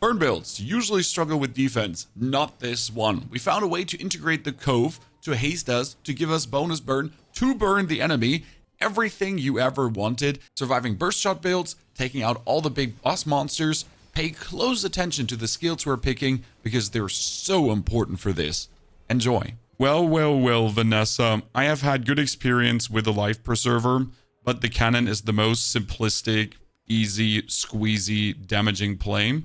Burn builds usually struggle with defense, not this one. We found a way to integrate the cove to haste us, to give us bonus burn, to burn the enemy, everything you ever wanted. Surviving burst shot builds, taking out all the big boss monsters. Pay close attention to the skills we're picking because they're so important for this. Enjoy. Well, Vanessa. I have had good experience with the life preserver, but the cannon is the most simplistic, easy, squeezy, damaging play.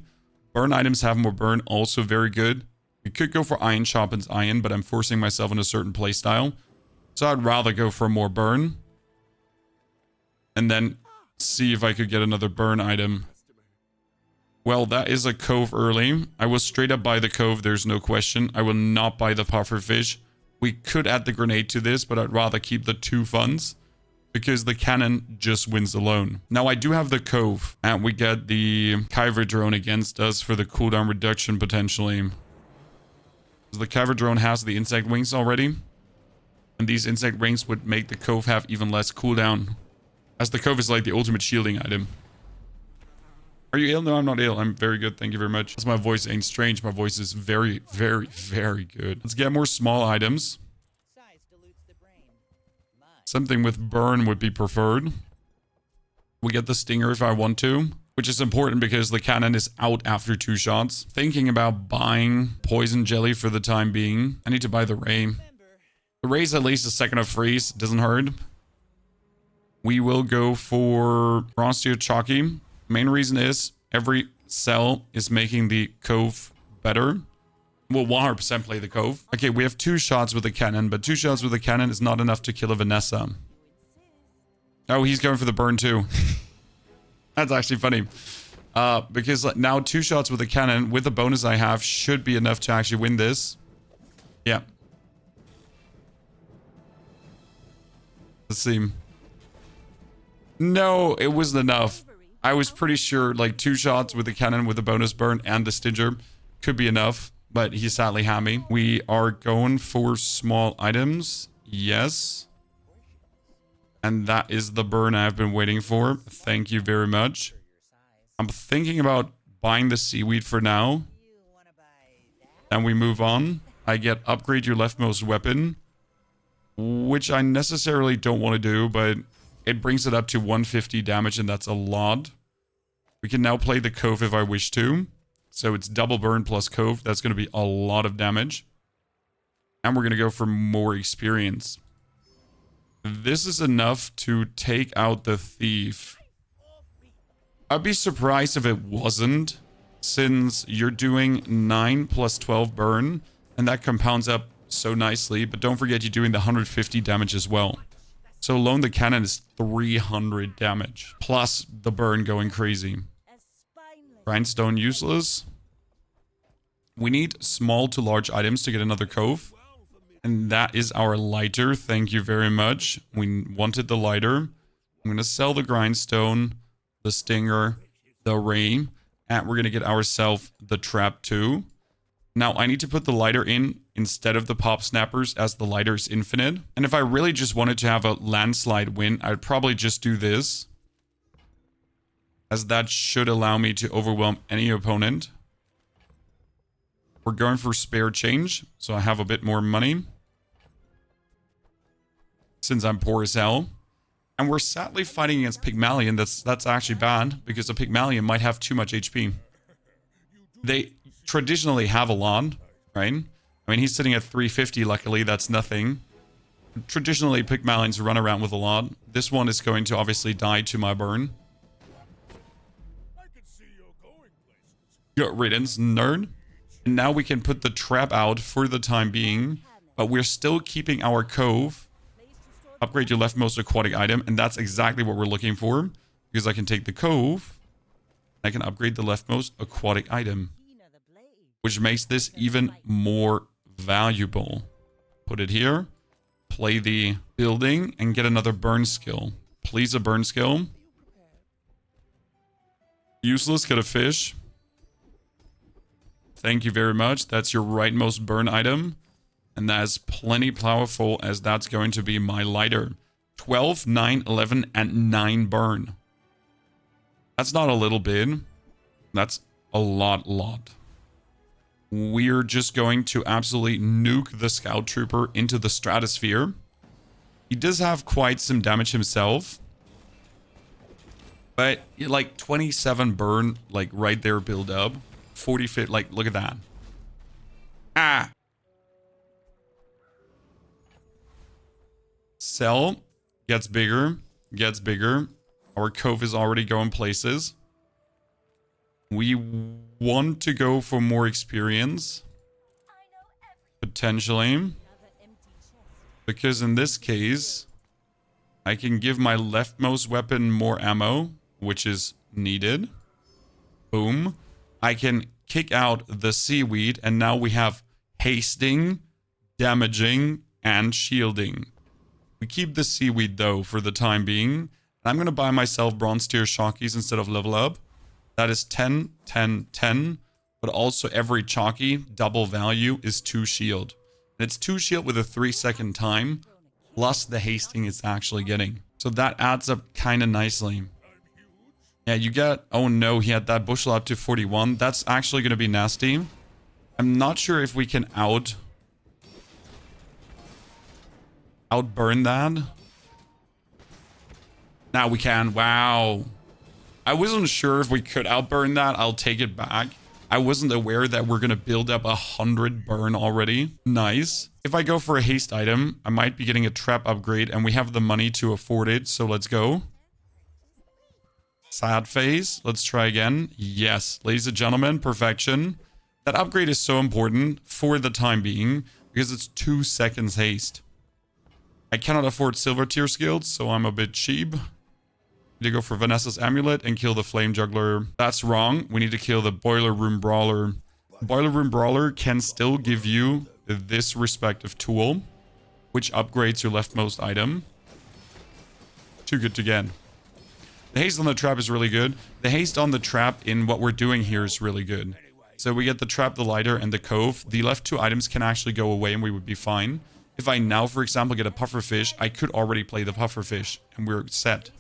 Burn items have more burn, also very good. We could go for iron sharpens iron, but I'm forcing myself in a certain playstyle. So I'd rather go for more burn. And then see if I could get another burn item. Well, that is a cove early. I will straight up buy the cove, there's no question. I will not buy the puffer fish. We could add the grenade to this, but I'd rather keep the 2 funds. Because the cannon just wins alone. Now, I do have the cove. And we get the Kyver drone against us for the cooldown reduction, potentially. The Kyver drone has the insect wings already. And these insect wings would make the cove have even less cooldown. As the cove is like the ultimate shielding item. Are you ill? No, I'm not ill. I'm very good. Thank you very much. As my voice ain't strange, my voice is very, very, very good. Let's get more small items. Something with burn would be preferred. We get the stinger if I want to, which is important because the cannon is out after 2 shots. Thinking about buying poison jelly for the time being. I need to buy the ray. The ray's at least a second of freeze. Doesn't hurt. We will go for Frosty or Chalky. Main reason is every cell is making the cove better. We'll 100% play the cove. Okay, we have 2 shots with the cannon, but 2 shots with the cannon is not enough to kill a Vanessa. Oh, he's going for the burn too. That's actually funny. Because now 2 shots with the cannon with the bonus I have should be enough to actually win this. Yeah. Let's see. No, it wasn't enough. I was pretty sure like 2 shots with the cannon with the bonus burn and the stinger could be enough. But he sadly had me. We are going for small items. Yes. And that is the burn I've been waiting for. Thank you very much. I'm thinking about buying the seaweed for now. And we move on. I get upgrade your leftmost weapon. Which I necessarily don't want to do, but it brings it up to 150 damage, and that's a lot. We can now play the cove if I wish to. So it's double burn plus cove. That's going to be a lot of damage. And we're going to go for more experience. This is enough to take out the thief. I'd be surprised if it wasn't, since you're doing 9 plus 12 burn, and that compounds up so nicely. But don't forget you're doing the 150 damage as well. So alone the cannon is 300 damage, plus the burn going crazy. Grindstone useless. We need small to large items to get another cove. And that is our lighter. Thank you very much. We wanted the lighter. I'm going to sell the grindstone, the stinger, the ray. And we're going to get ourselves the trap too. Now I need to put the lighter in instead of the pop snappers as the lighter is infinite. And if I really just wanted to have a landslide win, I'd probably just do this. As that should allow me to overwhelm any opponent. We're going for spare change, so I have a bit more money. Since I'm poor as hell. And we're sadly fighting against Pygmalion. That's actually bad, because a Pygmalion might have too much HP. They traditionally have a lot, right? I mean, he's sitting at 350, luckily, that's nothing. Traditionally, Pygmalions run around with a lot. This one is going to obviously die to my burn. Good riddance, nerd. And now we can put the trap out for the time being. But we're still keeping our cove. Upgrade your leftmost aquatic item. And that's exactly what we're looking for. Because I can take the cove. I can upgrade the leftmost aquatic item. Which makes this even more valuable. Put it here. Play the building. And get another burn skill. Please a burn skill. Useless, get a fish. Thank you very much. That's your rightmost burn item. And that is plenty powerful, as that's going to be my lighter. 12, 9, 11, and 9 burn. That's not a little bit. That's A lot. We're just going to absolutely nuke the scout trooper into the stratosphere. He does have quite some damage himself. But like 27 burn, like right there build up. 40 fit, like look at that. Ah. Cell gets bigger. Our cove is already going places. We want to go for more experience. Potentially. Because in this case, I can give my leftmost weapon more ammo, which is needed. Boom. I can kick out the seaweed, and now we have hasting, damaging, and shielding. We keep the seaweed, though, for the time being. I'm going to buy myself bronze tier shockeys instead of level up. That is 10, 10, 10. But also every chalky double value is 2 shield. And it's 2 shield with a 3-second time. Plus the hasting it's actually getting. So that adds up kind of nicely. Yeah, you get... Oh no, he had that bushel up to 41. That's actually going to be nasty. I'm not sure if we can outburn that. Now we can. Wow. I wasn't sure if we could outburn that. I'll take it back. I wasn't aware that we're going to build up 100 burn already. Nice. If I go for a haste item, I might be getting a trap upgrade, and we have the money to afford it. So let's go. Sad phase. Let's try again. Yes, ladies and gentlemen, perfection. That upgrade is so important for the time being because it's 2 seconds haste. I cannot afford silver tier skills, so I'm a bit cheap. Need to go for Vanessa's amulet and kill the flame juggler. That's wrong. We need to kill the boiler room brawler. Boiler room brawler can still give you this respective tool, which upgrades your leftmost item. Too good to get. The haste on the trap is really good. The haste on the trap in what we're doing here is really good. So we get the trap, the lighter, and the cove. The left 2 items can actually go away and we would be fine. If I now, for example, get a pufferfish, I could already play the pufferfish and we're set.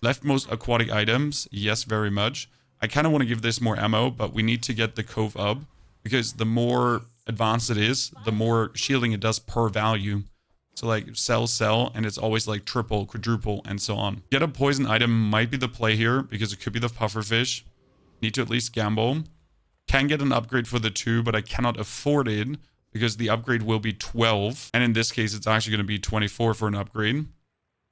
Leftmost aquatic items, yes, very much. I kind of want to give this more ammo, but we need to get the cove up because the more advanced it is, the more shielding it does per value. So like sell, and it's always like triple, quadruple, and so on. Get a poison item might be the play here because it could be the pufferfish. Need to at least gamble. Can get an upgrade for the 2, but I cannot afford it because the upgrade will be 12. And in this case, it's actually going to be 24 for an upgrade.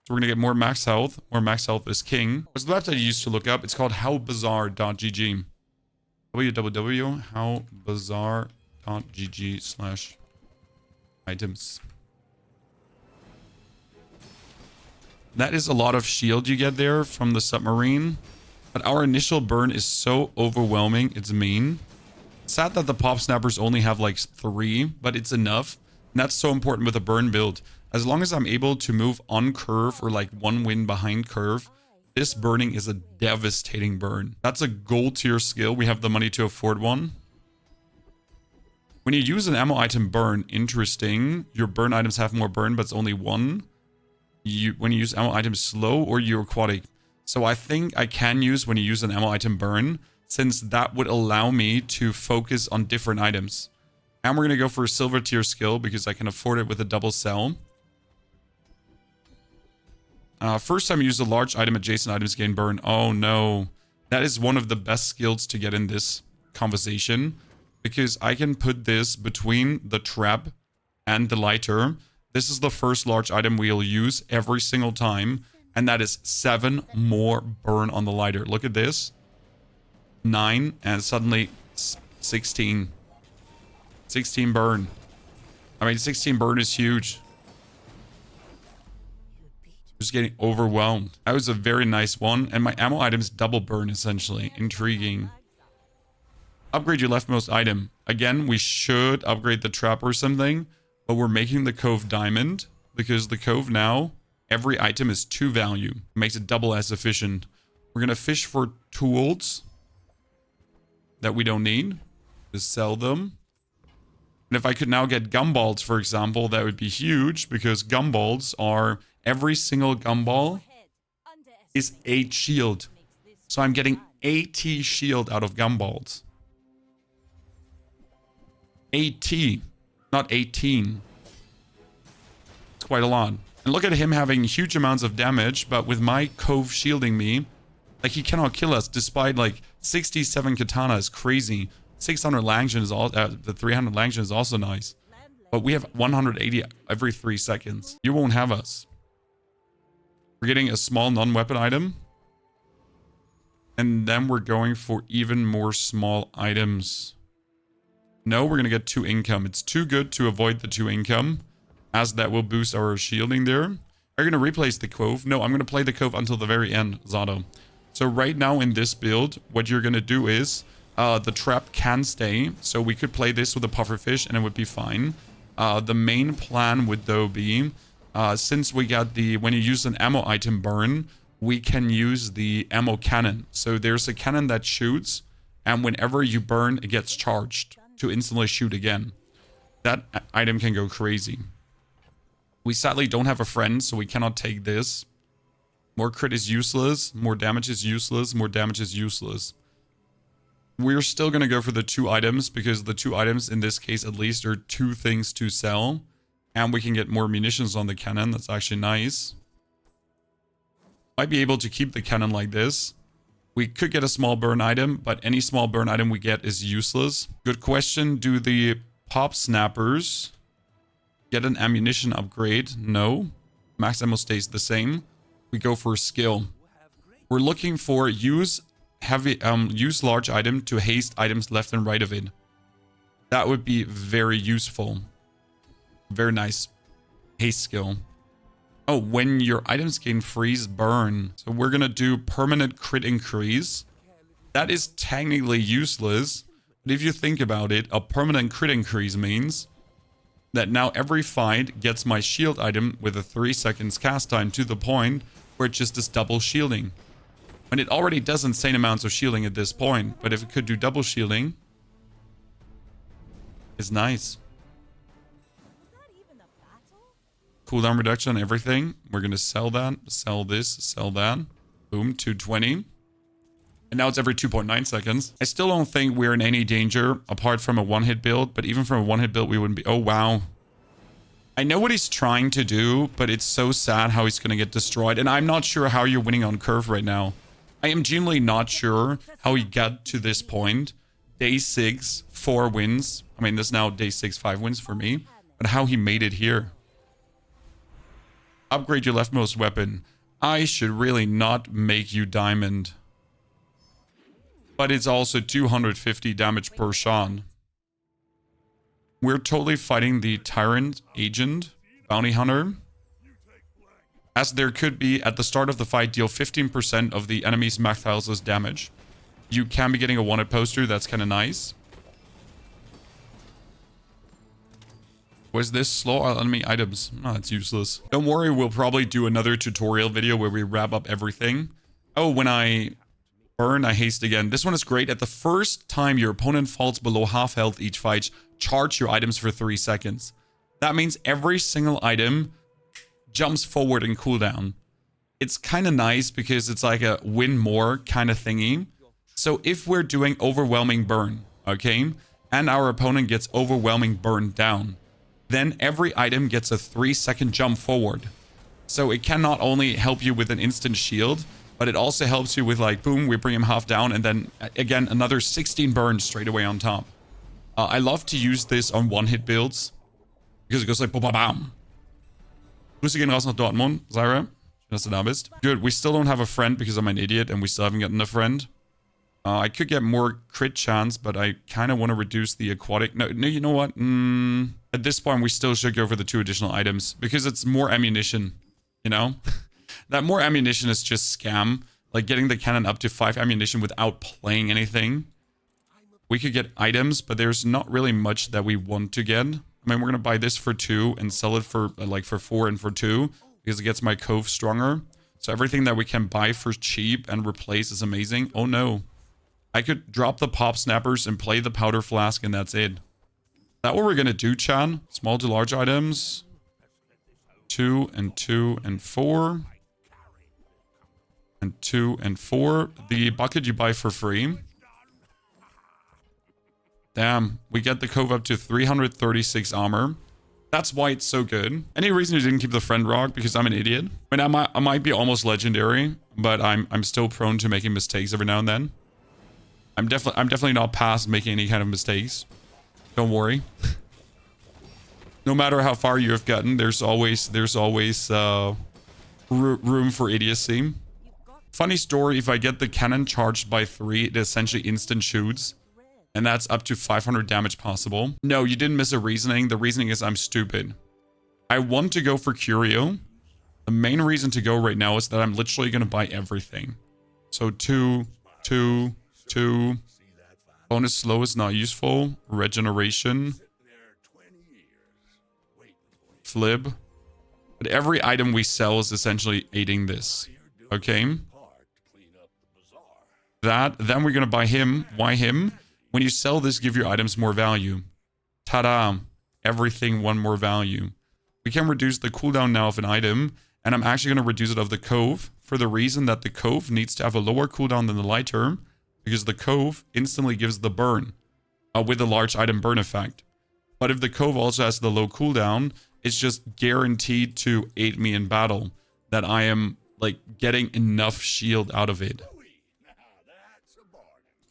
So we're going to get more max health. More max health is king. What's the website I used to look up? It's called howbazaar.gg. www.howbazaar.gg/items. That is a lot of shield you get there from the submarine. But our initial burn is so overwhelming, it's mean. Sad that the pop snappers only have like 3, but it's enough. And that's so important with a burn build. As long as I'm able to move on curve or like 1 win behind curve, this burning is a devastating burn. That's a gold tier skill. We have the money to afford one. When you use an ammo item burn, interesting. Your burn items have more burn, but it's only 1. When you use ammo items slow or you're aquatic. So I think I can use when you use an ammo item burn, since that would allow me to focus on different items. And we're going to go for a silver tier skill because I can afford it with a double cell. First time you use a large item, adjacent items gain burn. Oh no. That is one of the best skills to get in this conversation. Because I can put this between the trap and the lighter. This is the first large item we'll use every single time. And that is 7 more burn on the lighter. Look at this. 9 and suddenly 16. 16 burn. I mean, 16 burn is huge. Just getting overwhelmed. That was a very nice one. And my ammo items double burn, essentially. Intriguing. Upgrade your leftmost item. Again, we should upgrade the trap or something. But we're making the cove diamond. Because the cove now, every item is 2 value. Makes it double as efficient. We're going to fish for tools that we don't need. Just sell them. And if I could now get gumballs, for example, that would be huge. Because gumballs are... Every single gumball is 8 shield. So I'm getting 80 shield out of gumballs. 80, not 18. It's quite a lot. And look at him having huge amounts of damage, but with my Cove shielding me, like he cannot kill us despite like 67 katana is crazy. 600 Langshan is all, the 300 Langshan is also nice. But we have 180 every 3 seconds. You won't have us. We're getting a small non-weapon item. And then we're going for even more small items. No, we're going to get 2 income. It's too good to avoid the 2 income, as that will boost our shielding there. Are you going to replace the Cove? No, I'm going to play the Cove until the very end, Zato. So right now in this build, what you're going to do is the trap can stay. So we could play this with a pufferfish and it would be fine. The main plan would though be, since we got the, when you use an ammo item burn, we can use the ammo cannon. So there's a cannon that shoots, and whenever you burn, it gets charged to instantly shoot again. That item can go crazy. We sadly don't have a friend, so we cannot take this. More crit is useless, more damage is useless, more damage is useless. We're still going to go for the 2 items, because the 2 items in this case at least are 2 things to sell. And we can get more munitions on the cannon. That's actually nice. Might be able to keep the cannon like this. We could get a small burn item, but any small burn item we get is useless. Good question. Do the pop snappers get an ammunition upgrade? No. Max ammo stays the same. We go for skill. We're looking for use large item to haste items left and right of it. That would be very useful. Very nice haste skill. Oh, when your items gain freeze burn. So we're gonna do permanent crit increase. That is technically useless, but if you think about it, a permanent crit increase means that now every fight gets my shield item with a 3 seconds cast time to the point where it just does double shielding. And it already does insane amounts of shielding at this point, but if it could do double shielding, it's nice. Cooldown reduction on everything. We're going to sell that, sell this, sell that. Boom, 220. And now it's every 2.9 seconds. I still don't think we're in any danger apart from a one-hit build, but even from a one-hit build, we wouldn't be... Oh, wow. I know what he's trying to do, but it's so sad how he's going to get destroyed. And I'm not sure how you're winning on curve right now. I am genuinely not sure how he got to this point. Day 6, 4 wins. I mean, this is now day 6, 5 wins for me. But how he made it here. Upgrade your leftmost weapon. I should really not make you diamond. But it's also 250 damage per shot. We're totally fighting the Tyrant Agent, Bounty Hunter. As there could be, at the start of the fight, deal 15% of the enemy's max health damage. You can be getting a wanted poster, that's kind of nice. Was this slow on enemy items? No, it's useless. Don't worry, we'll probably do another tutorial video where we wrap up everything. Oh, when I burn, I haste again. This one is great. At the first time your opponent falls below half health each fight, charge your items for 3 seconds. That means every single item jumps forward in cooldown. It's kind of nice because it's like a win more kind of thingy. So if we're doing overwhelming burn, okay, and our opponent gets overwhelming burn down, then every item gets a 3-second jump forward. So it can not only help you with an instant shield, but it also helps you with like, boom, we bring him half down, and then again, another 16 burns straight away on top. I love to use this on one-hit builds, because it goes like, bam. Grüße gehen raus nach Dortmund, Zyra. Schön, dass du da bist. Good, we still don't have a friend because I'm an idiot, and we still haven't gotten a friend. I could get more crit chance, but I kind of want to reduce the aquatic. No, you know what? At this point, we still should go for the 2 additional items because it's more ammunition, you know? That more ammunition is just scam. Like getting the cannon up to 5 ammunition without playing anything. We could get items, but there's not really much that we want to get. I mean, we're going to buy this for 2 and sell it for like for 4 and for 2 because it gets my Cove stronger. So everything that we can buy for cheap and replace is amazing. Oh no. I could drop the pop snappers and play the powder flask and that's it. Is that what we're going to do, Chan? Small to large items. 2 and 2 and 4. and 2 and 4. The bucket you buy for free. Damn, we get the Cove up to 336 armor. That's why it's so good. Any reason you didn't keep the friend rock? Because I'm an idiot. I mean, I might be almost legendary, but I'm still prone to making mistakes every now and then. I'm definitely not past making any kind of mistakes. Don't worry. No matter how far you have gotten, there's always room for idiocy. Funny story, if I get the cannon charged by 3, it essentially instant shoots. And that's up to 500 damage possible. No, you didn't miss a reasoning. The reasoning is I'm stupid. I want to go for Curio. The main reason to go right now is that I'm literally going to buy everything. So 2, 2, 2. Bonus slow is not useful. Regeneration. Flib. But every item we sell is essentially aiding this. Okay. Then we're going to buy him. Why him? When you sell this, give your items more value. Ta-da. Everything one more value. We can reduce the cooldown now of an item. And I'm actually going to reduce it of the Cove. For the reason that the Cove needs to have a lower cooldown than the lighter. Because the Cove instantly gives the burn. With the large item burn effect. But if the Cove also has the low cooldown, it's just guaranteed to aid me in battle. That I am like getting enough shield out of it.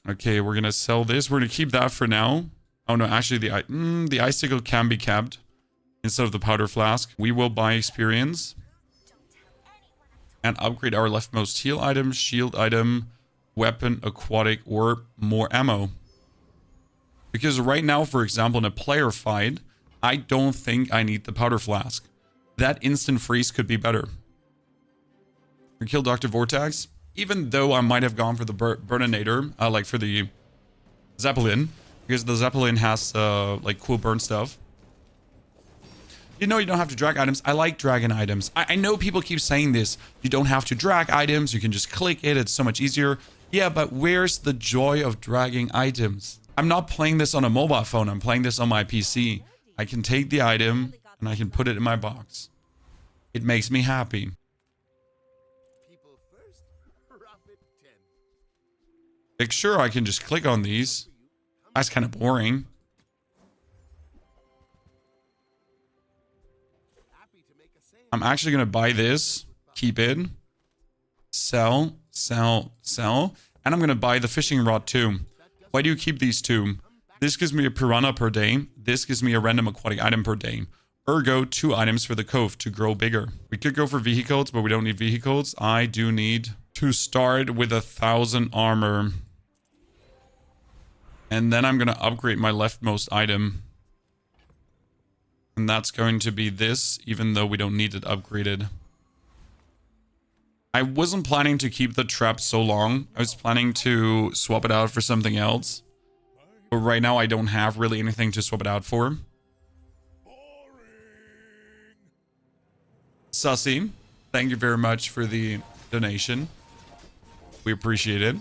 Okay, we're gonna sell this. We're gonna keep that for now. Oh no, actually the icicle can be kept instead of the powder flask. We will buy experience and upgrade our leftmost heal item, shield item, weapon, aquatic, or more ammo. Because right now, for example, in a player fight, I don't think I need the powder flask. That instant freeze could be better. We kill Dr. Vortex. Even though I might have gone for the Burninator, like for the Zeppelin, because the Zeppelin has like cool burn stuff. You know you don't have to drag items. I like dragging items. I know people keep saying this. You don't have to drag items. You can just click it. It's so much easier. Yeah, but where's the joy of dragging items? I'm not playing this on a mobile phone. I'm playing this on my PC. I can take the item and I can put it in my box. It makes me happy. Like, sure, I can just click on these. That's kind of boring. I'm actually going to buy this. Keep it. Sell, sell, sell. And I'm going to buy the fishing rod too. Why do you keep these two? This gives me a piranha per day. This gives me a random aquatic item per day. Ergo, 2 items for the Cove to grow bigger. We could go for vehicles, but we don't need vehicles. I do need to start with 1,000 armor. And then I'm going to upgrade my leftmost item. And that's going to be this, even though we don't need it upgraded. I wasn't planning to keep the trap so long. I was planning to swap it out for something else. But right now I don't have really anything to swap it out for. Sussy, thank you very much for the donation. We appreciate it.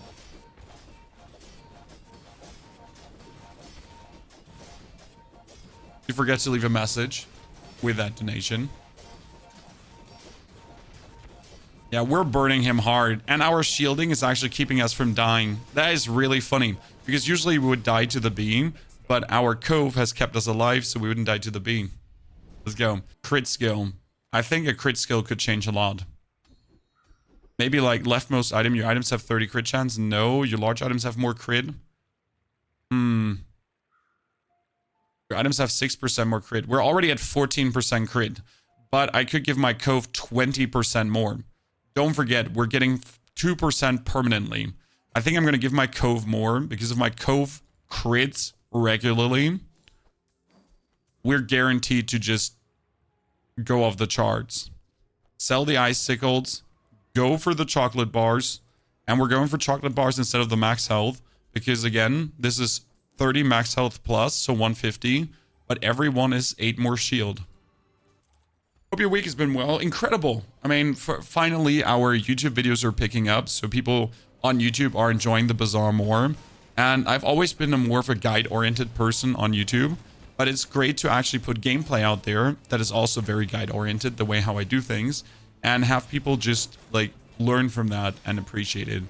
You forget to leave a message with that donation. Yeah, we're burning him hard. And our shielding is actually keeping us from dying. That is really funny. Because usually we would die to the beam. But our Cove has kept us alive, so we wouldn't die to the beam. Let's go. Crit skill. I think a crit skill could change a lot. Maybe like leftmost item. Your items have 30 crit chance. No, your large items have more crit. Your items have 6% more crit. We're already at 14% crit. But I could give my Cove 20% more. Don't forget, we're getting 2% permanently. I think I'm going to give my Cove more. Because if my Cove crits regularly, we're guaranteed to just go off the charts. Sell the icicles. Go for the chocolate bars. And we're going for chocolate bars instead of the max health. Because again, this is 30 max health plus, so 150. But every one is 8 more shield. Hope your week has been well. Incredible. I mean, finally, our YouTube videos are picking up. So people on YouTube are enjoying the Bazaar more. And I've always been more of a guide-oriented person on YouTube. But it's great to actually put gameplay out there that is also very guide-oriented, the way how I do things. And have people just, like, learn from that and appreciate it.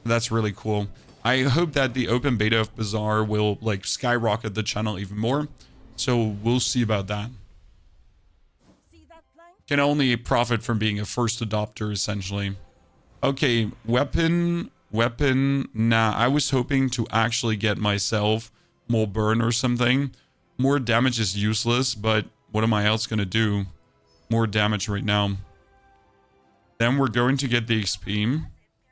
That's really cool. I hope that the open beta of Bazaar will like skyrocket the channel even more. So we'll see about that. Can only profit from being a first adopter, essentially. Okay, weapon. Nah, I was hoping to actually get myself more burn or something. More damage is useless, but what am I else going to do? More damage right now. Then we're going to get the XP,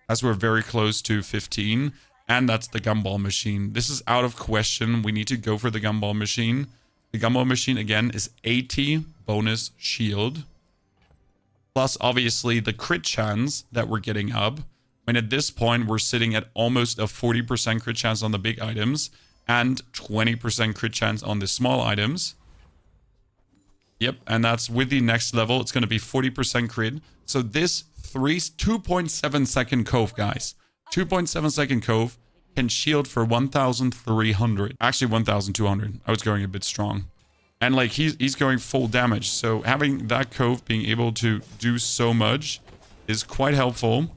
as we're very close to 15. And that's the gumball machine. This is out of question. We need to go for the gumball machine. The gumball machine, again, is 80 bonus shield. Plus, obviously, the crit chance that we're getting up. I mean, at this point, we're sitting at almost a 40% crit chance on the big items. And 20% crit chance on the small items. Yep, and that's with the next level. It's going to be 40% crit. So this 2.7 second cove, guys. 2.7 second cove can shield for 1,300. Actually, 1,200. I was going a bit strong. And like he's going full damage. So having that cove being able to do so much is quite helpful.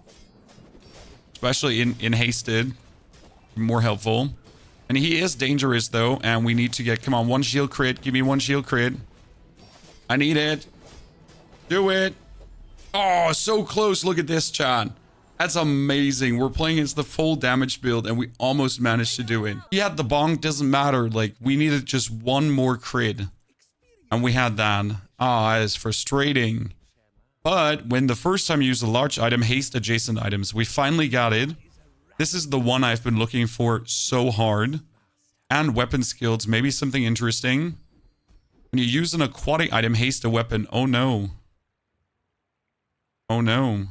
Especially in hasted. More helpful. And he is dangerous though. And we need to get, come on, one shield crit. Give me one shield crit. I need it. Do it. Oh, so close. Look at this, Chan. That's amazing. We're playing against the full damage build and we almost managed to do it. He had the bonk, doesn't matter. Like, we needed just one more crit. And we had that. Ah, that is frustrating. But when the first time you use a large item, haste adjacent items, we finally got it. This is the one I've been looking for so hard. And weapon skills, maybe something interesting. When you use an aquatic item, haste a weapon. Oh no. Oh no.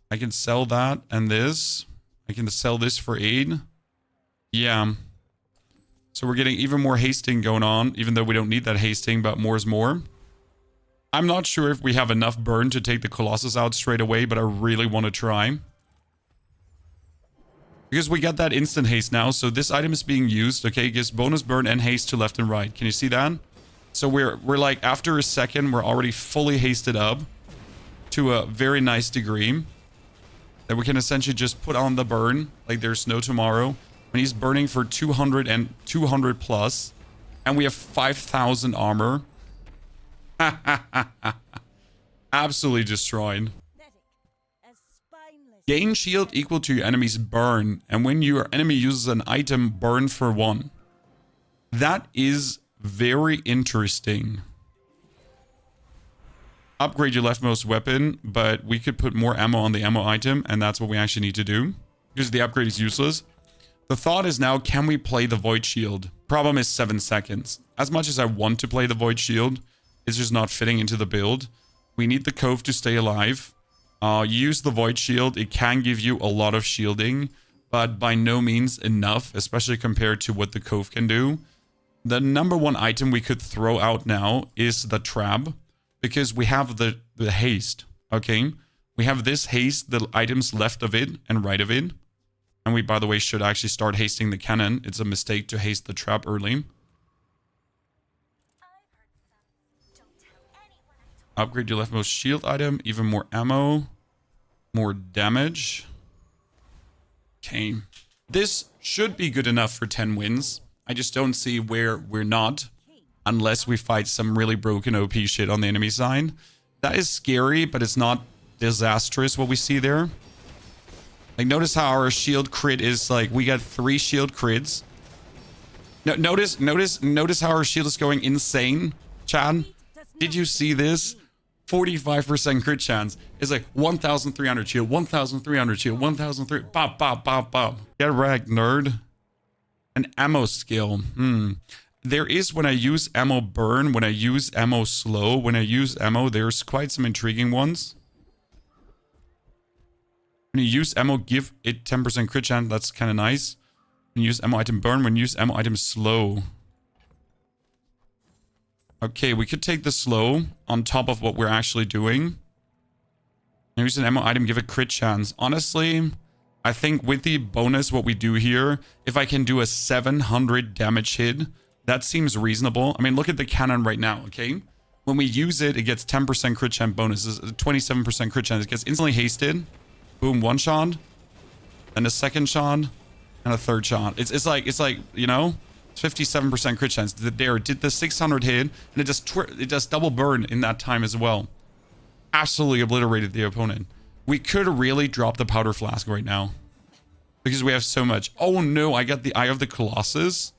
I can sell that and this. I can sell this for aid. Yeah. So we're getting even more hasting going on, even though we don't need that hasting, but more is more. I'm not sure if we have enough burn to take the Colossus out straight away, but I really want to try. Because we got that instant haste now, so this item is being used, okay? It gives bonus burn and haste to left and right. Can you see that? So we're like, after a second, we're already fully hasted up to a very nice degree. That we can essentially just put on the burn, like there's no tomorrow. When he's burning for 200 and 200 plus, and we have 5,000 armor. Absolutely destroyed. Gain shield equal to your enemy's burn, and when your enemy uses an item, burn for 1. That is very interesting. Upgrade your leftmost weapon, but we could put more ammo on the ammo item, and that's what we actually need to do. Because the upgrade is useless. The thought is now, can we play the Void Shield? Problem is 7 seconds. As much as I want to play the Void Shield, it's just not fitting into the build. We need the Cove to stay alive. Use the Void Shield. It can give you a lot of shielding, but by no means enough, especially compared to what the Cove can do. The number one item we could throw out now is the Trap. Because we have the haste, okay? We have this haste, the items left of it and right of it. And we, by the way, should actually start hasting the cannon. It's a mistake to haste the trap early. Upgrade your leftmost shield item, even more ammo, more damage. Okay. This should be good enough for 10 wins. I just don't see where we're not. Unless we fight some really broken OP shit on the enemy side. That is scary, but it's not disastrous what we see there. Like, notice how our shield crit is like, we got 3 shield crits. No, notice how our shield is going insane, Chad. Did you see this? 45% crit chance. It's like 1,300 shield, 1,300 shield, 1,300. Bop, bop, bop, bop. Get wrecked, nerd. An ammo skill. There is, when I use ammo burn, when I use ammo slow, when I use ammo, there's quite some intriguing ones. When you use ammo, give it 10% crit chance. That's kind of nice. When you use ammo item burn, when you use ammo item slow. Okay, we could take the slow on top of what we're actually doing. And use an ammo item, give a crit chance. Honestly, I think with the bonus, what we do here, if I can do a 700 damage hit, that seems reasonable. I mean, look at the cannon right now, okay? When we use it, it gets 10% crit chance bonuses, 27% crit chance. It gets instantly hasted. Boom, one shot. And a second shot. And a third shot. It's like, you know, it's 57% crit chance. The dare did the 600 hit, and it just double burn in that time as well. Absolutely obliterated the opponent. We could really drop the powder flask right now. Because we have so much. Oh no, I got the Eye of the Colossus.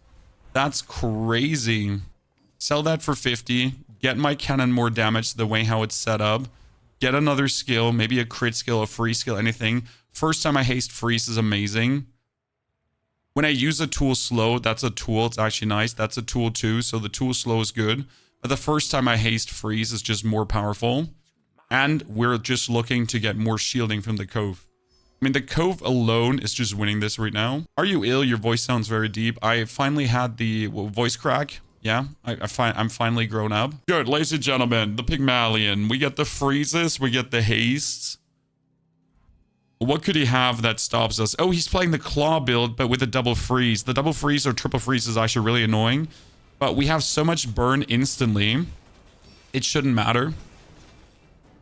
That's crazy. Sell that for 50. Get my cannon more damage the way how it's set up. Get another skill, maybe a crit skill, a free skill, anything. First time I haste freeze is amazing. When I use a tool slow, that's a tool. It's actually nice. That's a tool too, so the tool slow is good. But the first time I haste freeze is just more powerful. And we're just looking to get more shielding from the Cove. I mean, the Cove alone is just winning this right now. Are you ill? Your voice sounds very deep. I finally had the voice crack. Yeah, I'm finally grown up. Good, ladies and gentlemen, the Pygmalion. We get the freezes, we get the hastes. What could he have that stops us? Oh, he's playing the claw build, but with a double freeze. The double freeze or triple freeze is actually really annoying. But we have so much burn instantly. It shouldn't matter.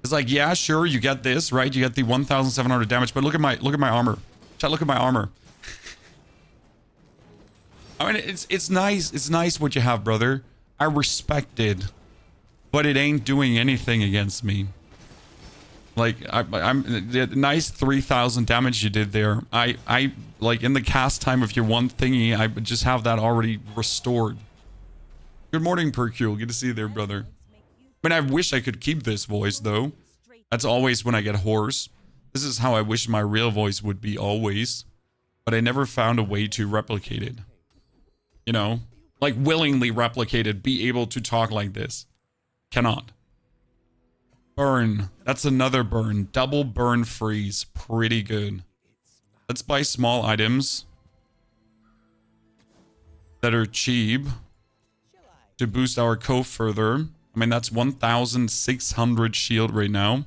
It's like, yeah, sure, you get this, right? You get the 1,700 damage, but look at my armor. Chat, look at my armor. I mean, it's nice. It's nice what you have, brother. I respect it, but it ain't doing anything against me. Like, I'm the nice 3,000 damage you did there. I like in the cast time of your one thingy, I just have that already restored. Good morning, Percule. Good to see you there, brother. I mean, I wish I could keep this voice though. That's always when I get hoarse. This is how I wish my real voice would be always, but I never found a way to replicate it. You know, like willingly replicate it, be able to talk like this. Cannot. Burn. That's another burn. Double burn freeze. Pretty good. Let's buy small items that are cheap to boost our Cove further. I mean, that's 1,600 shield right now.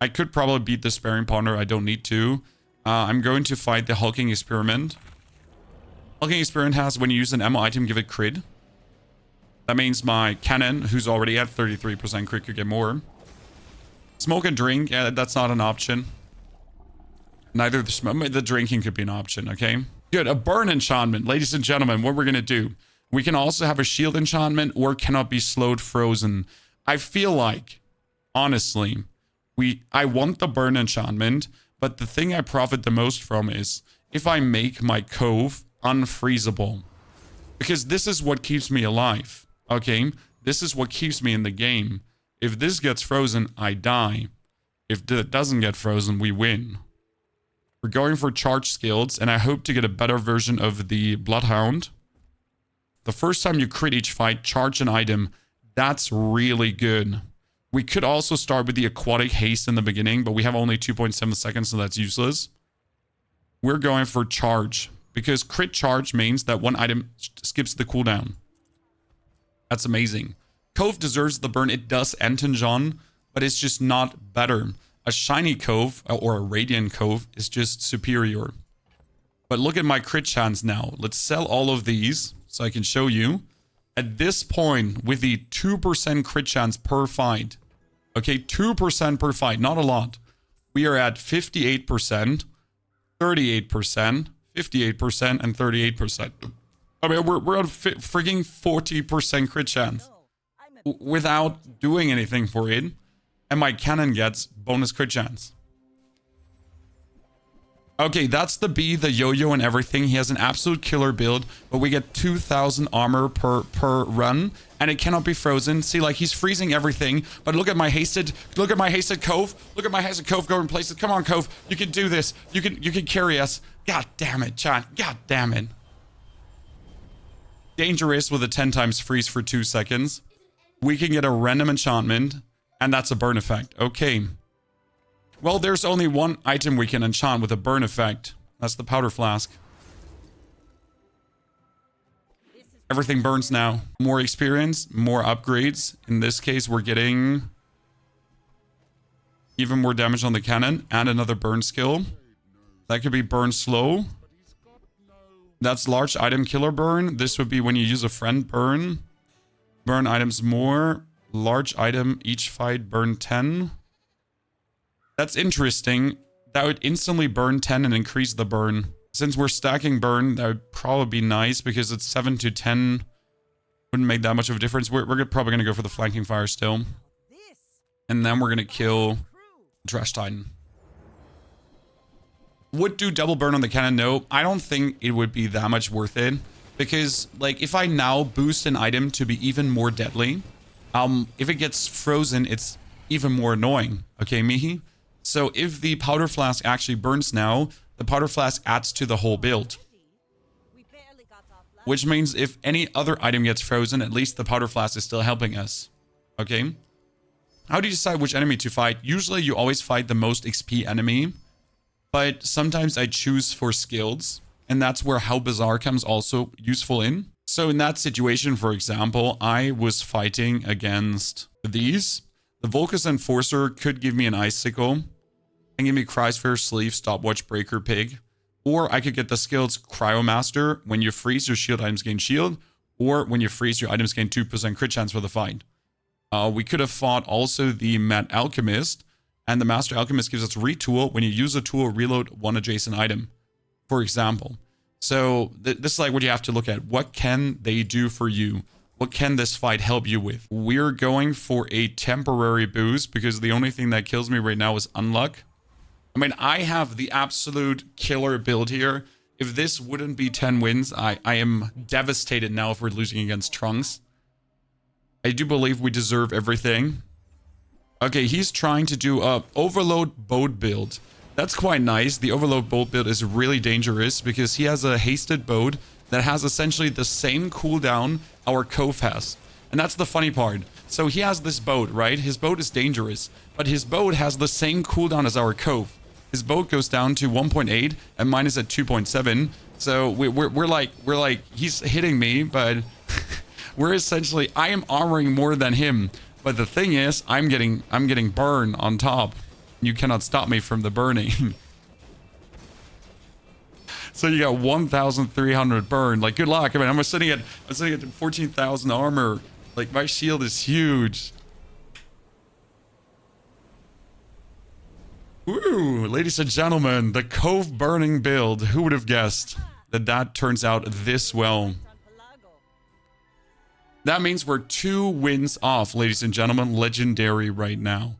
I could probably beat the Sparing Ponder. I don't need to. I'm going to fight the Hulking Experiment. Hulking Experiment has, when you use an ammo item, give it crit. That means my cannon, who's already at 33% crit, could get more. Smoke and drink, yeah, that's not an option. Neither the drinking could be an option, okay? Good, a burn enchantment. Ladies and gentlemen, what we're going to do. We can also have a shield enchantment or cannot be slowed frozen. I feel like, honestly, I want the burn enchantment, but the thing I profit the most from is if I make my Cove unfreezable. Because this is what keeps me alive, okay? This is what keeps me in the game. If this gets frozen, I die. If it doesn't get frozen, we win. We're going for charge skills, and I hope to get a better version of the Bloodhound. The first time you crit each fight, charge an item. That's really good. We could also start with the Aquatic Haste in the beginning, but we have only 2.7 seconds, so that's useless. We're going for charge, because crit charge means that one item skips the cooldown. That's amazing. Cove deserves the burn. It does Enton, but it's just not better. A shiny Cove, or a radiant Cove, is just superior. But look at my crit chance now. Let's sell all of these. So I can show you. At this point, with the 2% crit chance per fight, okay, 2% per fight, not a lot. We are at 58%, 38%, 58%, and 38%. I mean, we're at freaking 40% crit chance without doing anything for it. And my cannon gets bonus crit chance. Okay, that's the bee, the yo-yo, and everything. He has an absolute killer build, but we get 2,000 armor per run, and it cannot be frozen. See, like, he's freezing everything, but look at my hasted Cove. Look at my hasted Cove going places. Come on, Cove. You can do this. You can carry us. God damn it, chat. God damn it. Dangerous with a 10 times freeze for 2 seconds. We can get a random enchantment, and that's a burn effect. Okay. Well, there's only one item we can enchant with a burn effect. That's the powder flask. Everything burns now. More experience, more upgrades. In this case, we're getting even more damage on the cannon and another burn skill. That could be burn slow. That's large item killer burn. This would be when you use a friend burn. Burn items more. Large item, each fight burn 10. That's interesting. That would instantly burn 10 and increase the burn. Since we're stacking burn, that would probably be nice because it's 7 to 10. Wouldn't make that much of a difference. We're probably going to go for the flanking fire still. And then we're going to kill Trash Titan. Would do double burn on the cannon? No, I don't think it would be that much worth it. Because, like, if I now boost an item to be even more deadly, if it gets frozen, it's even more annoying. Okay, Mihi? So if the powder flask actually burns now, the powder flask adds to the whole build. Which means if any other item gets frozen, at least the powder flask is still helping us. Okay? How do you decide which enemy to fight? Usually you always fight the most XP enemy. But sometimes I choose for skills. And that's where how Bazaar comes also useful in. So in that situation, for example, I was fighting against these. The Volcus Enforcer could give me an Icicle. And give me Cryosphere, Sleeve, Stopwatch, Breaker, Pig. Or I could get the skills Cryomaster. When you freeze, your shield items gain shield. Or when you freeze, your items gain 2% crit chance for the fight. We could have fought also the Mad Alchemist. And the Master Alchemist gives us Retool. When you use a tool, reload one adjacent item. For example. So this is like what you have to look at. What can they do for you? What can this fight help you with? We're going for a temporary boost because the only thing that kills me right now is unluck. I mean, I have the absolute killer build here. If this wouldn't be 10 wins, I am devastated now if we're losing against Trunks. I do believe we deserve everything. Okay, he's trying to do a overload boat build. That's quite nice. The overload boat build is really dangerous because he has a hasted boat that has essentially the same cooldown our Cove has. And that's the funny part. So he has this boat, right? His boat is dangerous, but his boat has the same cooldown as our Cove. His boat goes down to 1.8 and mine is at 2.7. So we're like, he's hitting me, but we're essentially, I am armoring more than him. But the thing is, I'm getting burn on top. You cannot stop me from the burning. So you got 1,300 burn. Like, good luck. I mean, I'm sitting at 14,000 armor. Like, my shield is huge. Woo, ladies and gentlemen, the Cove burning build. Who would have guessed that turns out this well? That means we're 2 wins off, ladies and gentlemen. Legendary right now.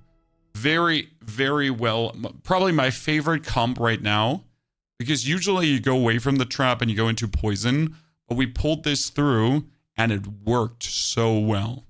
Very, very well. Probably my favorite comp right now. Because usually you go away from the trap and you go into poison. But we pulled this through and it worked so well.